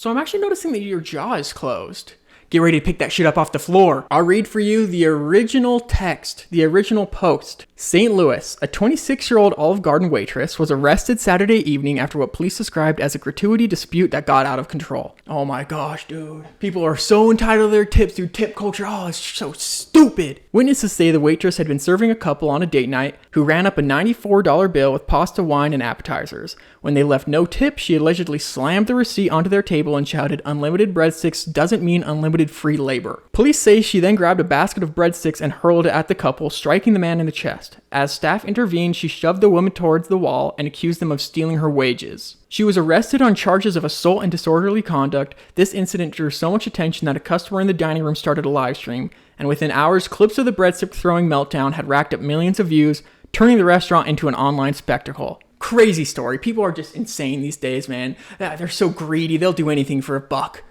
So I'm actually noticing that your jaw is closed. Get ready to pick that shit up off the floor. I'll read for you the original text, the original post. St. Louis, a 26-year-old Olive Garden waitress was arrested Saturday evening after what police described as a gratuity dispute that got out of control. Oh my gosh, dude. People are so entitled to their tips through tip culture. Oh, it's so stupid. Witnesses say the waitress had been serving a couple on a date night who ran up a $94 bill with pasta, wine, and appetizers. When they left no tip, she allegedly slammed the receipt onto their table and shouted, "Unlimited breadsticks doesn't mean unlimited free labor." Police say she then grabbed a basket of breadsticks and hurled it at the couple, striking the man in the chest. As staff intervened, she shoved the woman towards the wall and accused them of stealing her wages. She was arrested on charges of assault and disorderly conduct. This incident drew so much attention that a customer in the dining room started a live stream, and within hours, clips of the breadstick throwing meltdown had racked up millions of views, turning the restaurant into an online spectacle. Crazy story. People are just insane these days, man. They're so greedy, they'll do anything for a buck.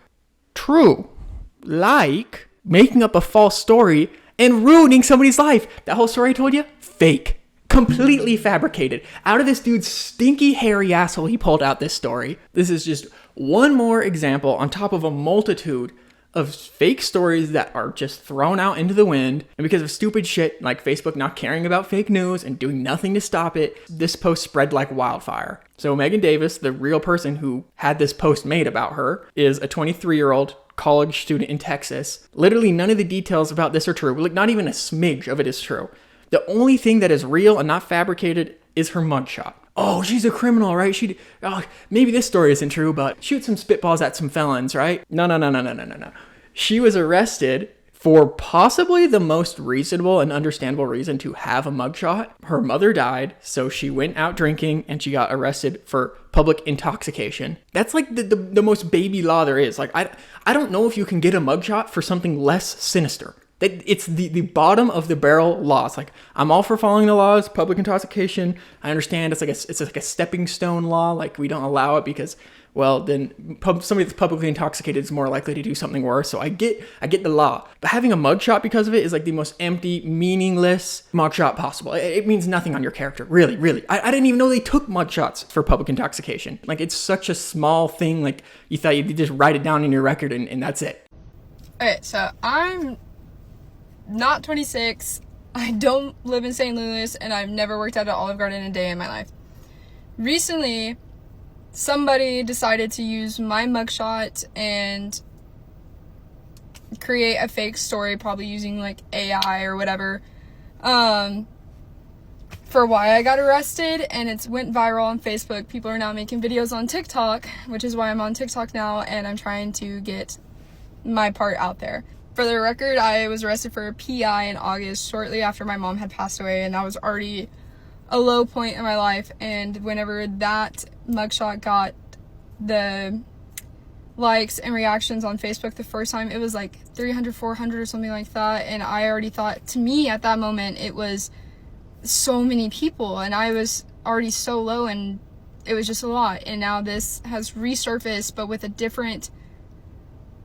True. Like making up a false story and ruining somebody's life. That whole story I told you? Fake. Completely fabricated. Out of this dude's stinky, hairy asshole, he pulled out this story. This is just one more example on top of a multitude of fake stories that are just thrown out into the wind. And because of stupid shit like Facebook not caring about fake news and doing nothing to stop it, this post spread like wildfire. So Megan Davis, the real person who had this post made about her, is a 23-year-old college student in Texas. Literally none of the details about this are true. Like, not even a smidge of it is true. The only thing that is real and not fabricated is her mugshot. Oh, she's a criminal, right? Maybe this story isn't true, but shoot some spitballs at some felons, right? No. She was arrested for possibly the most reasonable and understandable reason to have a mugshot. Her mother died, so she went out drinking and she got arrested for public intoxication. That's like the most baby law there is. Like, I don't know if you can get a mugshot for something less sinister. It's the bottom of the barrel laws. Like, I'm all for following the laws, public intoxication. I understand it's like a stepping stone law. Like, we don't allow it because, well, then somebody that's publicly intoxicated is more likely to do something worse. So I get the law. But having a mugshot because of it is like the most empty, meaningless mugshot possible. It means nothing on your character. Really. I didn't even know they took mugshots for public intoxication. Like, it's such a small thing. Like, you thought you'd just write it down in your record and that's it. Okay, so I'm not 26. I don't live in St. Louis, and I've never worked at an Olive Garden a day in my life. Recently, somebody decided to use my mugshot and create a fake story, probably using like AI or whatever, for why I got arrested, and it's went viral on Facebook. People are now making videos on TikTok, which is why I'm on TikTok now, and I'm trying to get my part out there. For the record, I was arrested for a PI in August, shortly after my mom had passed away, and that was already a low point in my life. And whenever that mugshot got the likes and reactions on Facebook the first time, it was like 300, 400 or something like that. And I already thought, to me at that moment, it was so many people, and I was already so low, and it was just a lot. And now this has resurfaced, but with a different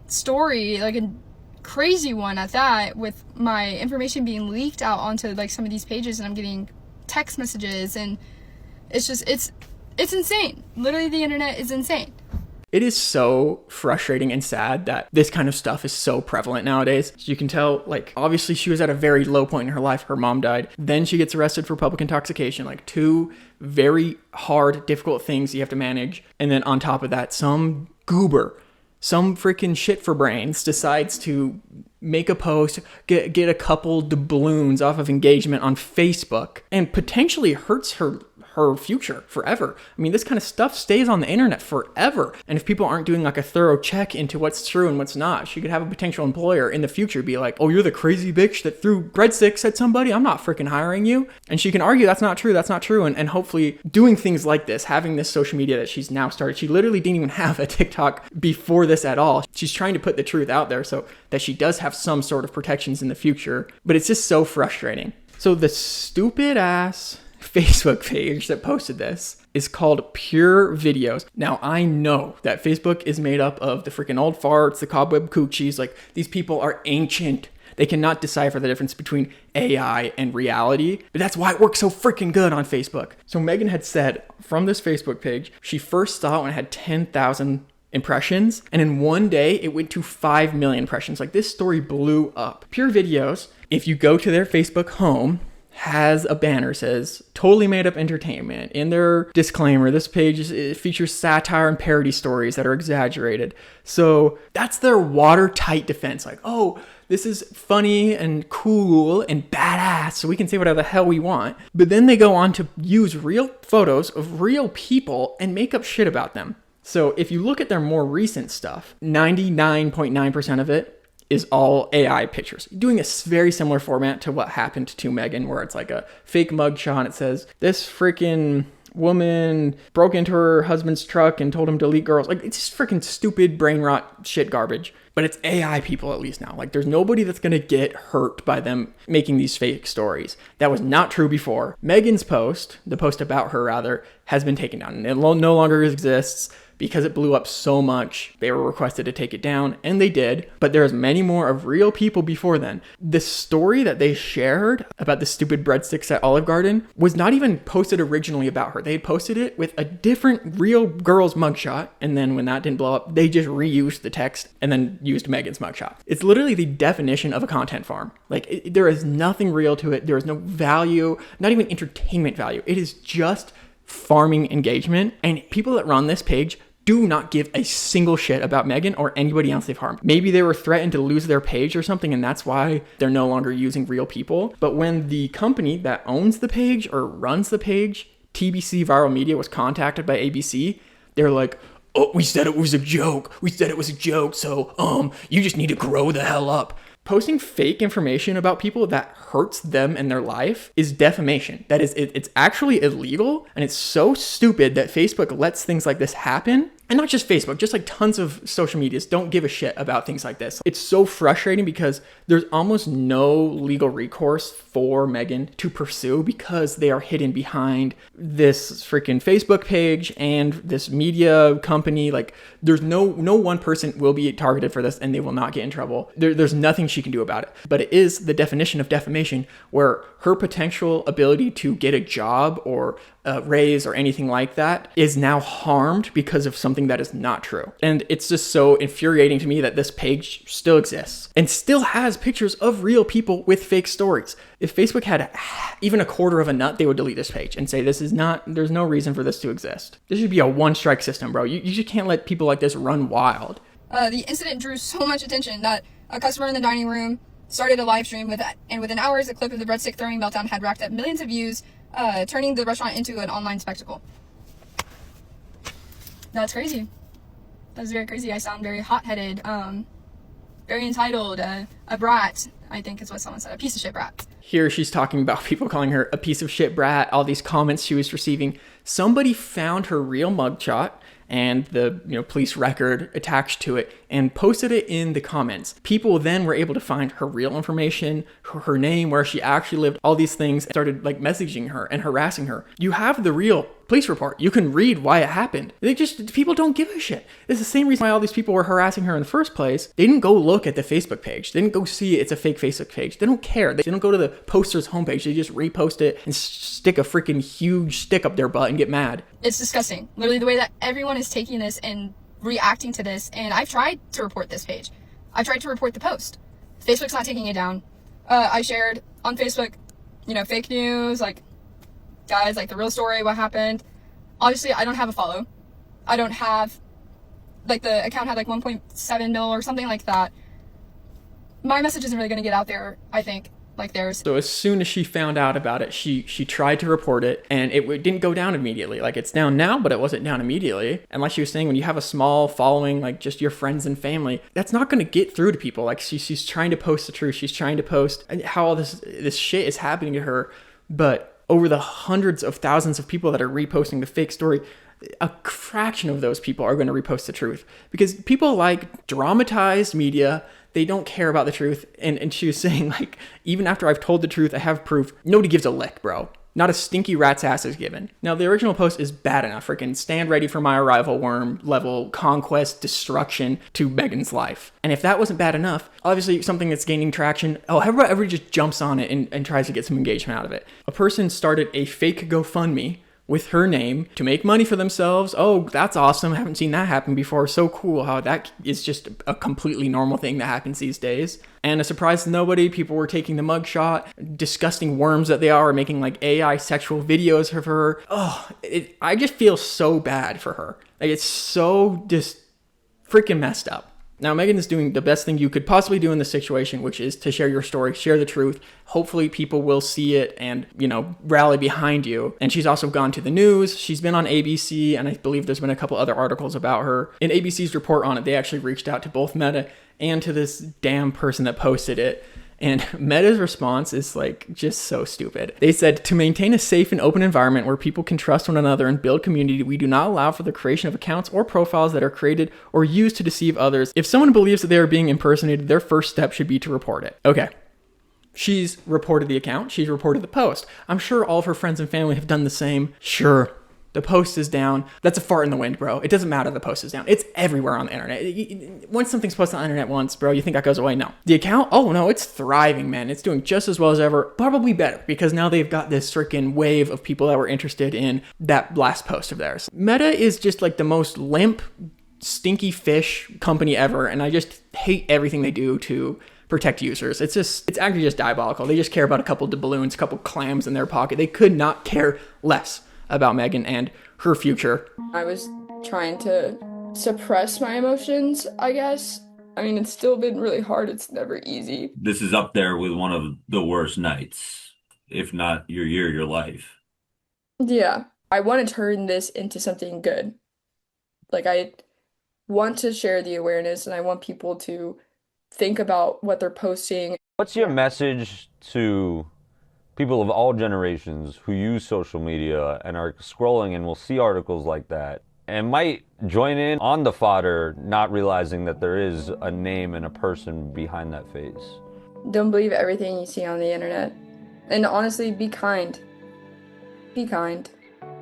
story, like a crazy one at that, with my information being leaked out onto like some of these pages, and I'm getting text messages, and it's just it's insane. Literally, the internet is insane. It is so frustrating and sad that this kind of stuff is so prevalent nowadays. So you can tell, like, obviously she was at a very low point in her life. Her mom died. Then she gets arrested for public intoxication, like two very hard, difficult things you have to manage. And then on top of that, some goober, some freaking shit for brains decides to make a post, get a couple doubloons off of engagement on Facebook, and potentially hurts her future forever. I mean, this kind of stuff stays on the internet forever. And if people aren't doing like a thorough check into what's true and what's not, she could have a potential employer in the future be like, "Oh, you're the crazy bitch that threw breadsticks at somebody. I'm not freaking hiring you." And she can argue that's not true. And hopefully doing things like this, having this social media that she's now started, she literally didn't even have a TikTok before this at all. She's trying to put the truth out there so that she does have some sort of protections in the future. But it's just so frustrating. So the stupid ass Facebook page that posted this is called Pure Videos. Now, I know that Facebook is made up of the freaking old farts, the cobweb coochies. Like, these people are ancient. They cannot decipher the difference between AI and reality. But that's why it works so freaking good on Facebook. So Megan had said from this Facebook page, she first saw it when it had 10,000 impressions, and in one day it went to 5 million impressions. Like, this story blew up. Pure Videos, if you go to their Facebook home, has a banner says totally made up entertainment. In their disclaimer, this page it features satire and parody stories that are exaggerated. So that's their watertight defense. Like, oh, this is funny and cool and badass, so we can say whatever the hell we want. But then they go on to use real photos of real people and make up shit about them. So if you look at their more recent stuff, 99.9% of it is all AI pictures, doing a very similar format to what happened to Megan, where it's like a fake mugshot. It says, this freaking woman broke into her husband's truck and told him to delete girls. Like, it's just freaking stupid brain rot shit garbage. But it's AI people at least now. Like, there's nobody that's going to get hurt by them making these fake stories. That was not true before. Megan's post, the post about her rather, has been taken down. And it no longer exists. Because it blew up so much, they were requested to take it down, and they did. But there's many more of real people before then. The story that they shared about the stupid breadsticks at Olive Garden was not even posted originally about her. They had posted it with a different real girl's mugshot, and then when that didn't blow up, they just reused the text and then used Megan's mugshot. It's literally the definition of a content farm. Like, there is nothing real to it. There is no value, not even entertainment value. It is just farming engagement, and people that run this page do not give a single shit about Megan or anybody else they've harmed. Maybe they were threatened to lose their page or something, and that's why they're no longer using real people. But when the company that owns the page or runs the page, TBC Viral Media, was contacted by ABC, they're like, oh, we said it was a joke. So you just need to grow the hell up. Posting fake information about people that hurts them and their life is defamation. That is, it's actually illegal, and it's so stupid that Facebook lets things like this happen. And not just Facebook, just like tons of social medias don't give a shit about things like this. It's so frustrating because there's almost no legal recourse for Megan to pursue because they are hidden behind this freaking Facebook page and this media company. Like, there's no one person will be targeted for this and they will not get in trouble. There's nothing she can do about it. But it is the definition of defamation, where her potential ability to get a job or raise or anything like that is now harmed because of something that is not true. And it's just so infuriating to me that this page still exists and still has pictures of real people with fake stories. If Facebook had even a quarter of a nut, they would delete this page and say, there's no reason for this to exist. This should be a one-strike system, bro. You just can't let people like this run wild. The incident drew so much attention that a customer in the dining room started a live stream and within hours, a clip of the breadstick throwing meltdown had racked up millions of views, turning the restaurant into an online spectacle. That's crazy. That's very crazy. I sound very hot-headed, very entitled, a brat, I think is what someone said, a piece of shit brat. Here she's talking about people calling her a piece of shit brat, all these comments she was receiving. Somebody found her real mugshot and the police record attached to it and posted it in the comments. People then were able to find her real information, her name, where she actually lived, all these things, and started like messaging her and harassing her. You have the real police report. You can read why it happened. People don't give a shit. It's the same reason why all these people were harassing her in the first place. They didn't go look at the Facebook page. They didn't go see it's a fake Facebook page. They don't care. They don't go to the poster's homepage. They just repost it and stick a freaking huge stick up their butt and get mad. It's disgusting. Literally the way that everyone is taking this and reacting to this. And I've tried to report this page. I've tried to report the post. Facebook's not taking it down. I shared on Facebook, fake news, like, guys, like the real story, what happened. Obviously, I don't have a follow. I don't have, like, the account had like 1.7 mil or something like that. My message isn't really going to get out there, I think, like theirs. So as soon as she found out about it, she tried to report it, and it didn't go down immediately. Like, it's down now, but it wasn't down immediately. And like she was saying, when you have a small following, like just your friends and family, that's not going to get through to people. Like, she's trying to post the truth. She's trying to post how all this shit is happening to her. But over the hundreds of thousands of people that are reposting the fake story, a fraction of those people are going to repost the truth, because people like dramatized media. They don't care about the truth. And she was saying, like, even after I've told the truth, I have proof. Nobody gives a lick, bro. Not a stinky rat's ass is given. Now, the original post is bad enough. Freaking stand ready for my arrival worm level conquest destruction to Megan's life. And if that wasn't bad enough, obviously something that's gaining traction, everybody just jumps on it and tries to get some engagement out of it. A person started a fake GoFundMe with her name to make money for themselves. Oh, that's awesome. I haven't seen that happen before. So cool how that is just a completely normal thing that happens these days. And a surprise to nobody, people were taking the mugshot, disgusting worms that they are, making like AI sexual videos of her. Oh, I just feel so bad for her. Like, it's so just freaking messed up. Now, Megan is doing the best thing you could possibly do in this situation, which is to share your story, share the truth. Hopefully people will see it and, rally behind you. And she's also gone to the news. She's been on ABC, and I believe there's been a couple other articles about her. In ABC's report on it, they actually reached out to both Meta and to this damn person that posted it. And Meta's response is just so stupid. They said, to maintain a safe and open environment where people can trust one another and build community, we do not allow for the creation of accounts or profiles that are created or used to deceive others. If someone believes that they are being impersonated, their first step should be to report it. Okay. She's reported the account. She's reported the post. I'm sure all of her friends and family have done the same. Sure. The post is down. That's a fart in the wind, bro. It doesn't matter the post is down. It's everywhere on the internet. Once something's posted on the internet once, bro, you think that goes away? No. The account? Oh, no, it's thriving, man. It's doing just as well as ever. Probably better, because now they've got this freaking wave of people that were interested in that last post of theirs. Meta is just the most limp, stinky fish company ever, and I just hate everything they do to protect users. It's actually just diabolical. They just care about a couple doubloons, a couple clams in their pocket. They could not care less about Megan and her future. I was trying to suppress my emotions, I guess. I mean, it's still been really hard. It's never easy. This is up there with one of the worst nights, if not your year, your life. Yeah. I want to turn this into something good. I want to share the awareness, and I want people to think about what they're posting. What's your message to people of all generations who use social media and are scrolling and will see articles like that and might join in on the fodder, not realizing that there is a name and a person behind that face? Don't believe everything you see on the internet. And honestly, be kind. Be kind.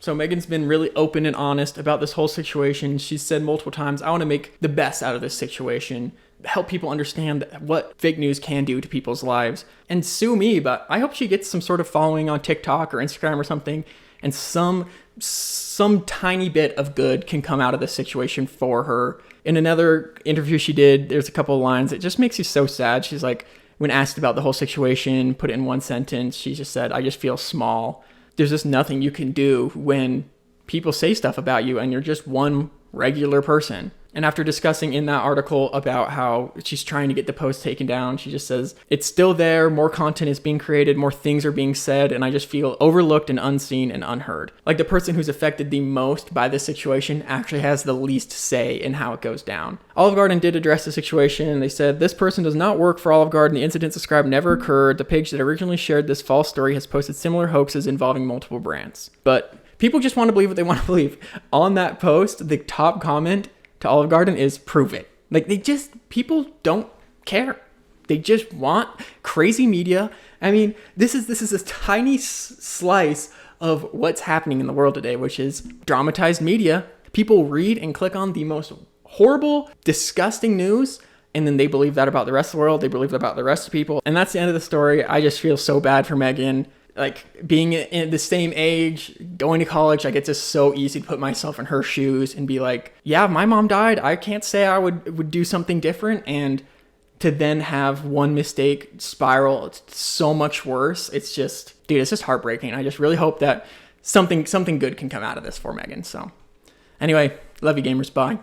So Megan's been really open and honest about this whole situation. She's said multiple times, I want to make the best out of this situation, help people understand what fake news can do to people's lives, and sue me, but I hope she gets some sort of following on TikTok or Instagram or something, and some tiny bit of good can come out of this situation for her. In another interview she did, there's a couple of lines, it just makes you so sad. She's like, when asked about the whole situation, put it in one sentence, she just said, I just feel small. There's just nothing you can do when people say stuff about you and you're just one regular person. And after discussing in that article about how she's trying to get the post taken down, she just says, it's still there, more content is being created, more things are being said, and I just feel overlooked and unseen and unheard. Like, the person who's affected the most by this situation actually has the least say in how it goes down. Olive Garden did address the situation, and they said, this person does not work for Olive Garden, the incident described never occurred, the page that originally shared this false story has posted similar hoaxes involving multiple brands. But people just want to believe what they want to believe. On that post, the top comment to Olive Garden is prove it. People don't care. They just want crazy media. I mean, this is a tiny slice of what's happening in the world today, which is dramatized media. People read and click on the most horrible, disgusting news, and then they believe that about the rest of the world. They believe that about the rest of people. And that's the end of the story. I just feel so bad for Megan. Being in the same age, going to college, it's just so easy to put myself in her shoes and be like, yeah, if my mom died, I can't say I would do something different. And to then have one mistake spiral, it's so much worse. It's just, dude, it's just heartbreaking. I just really hope that something good can come out of this for Megan. So anyway, love you gamers. Bye.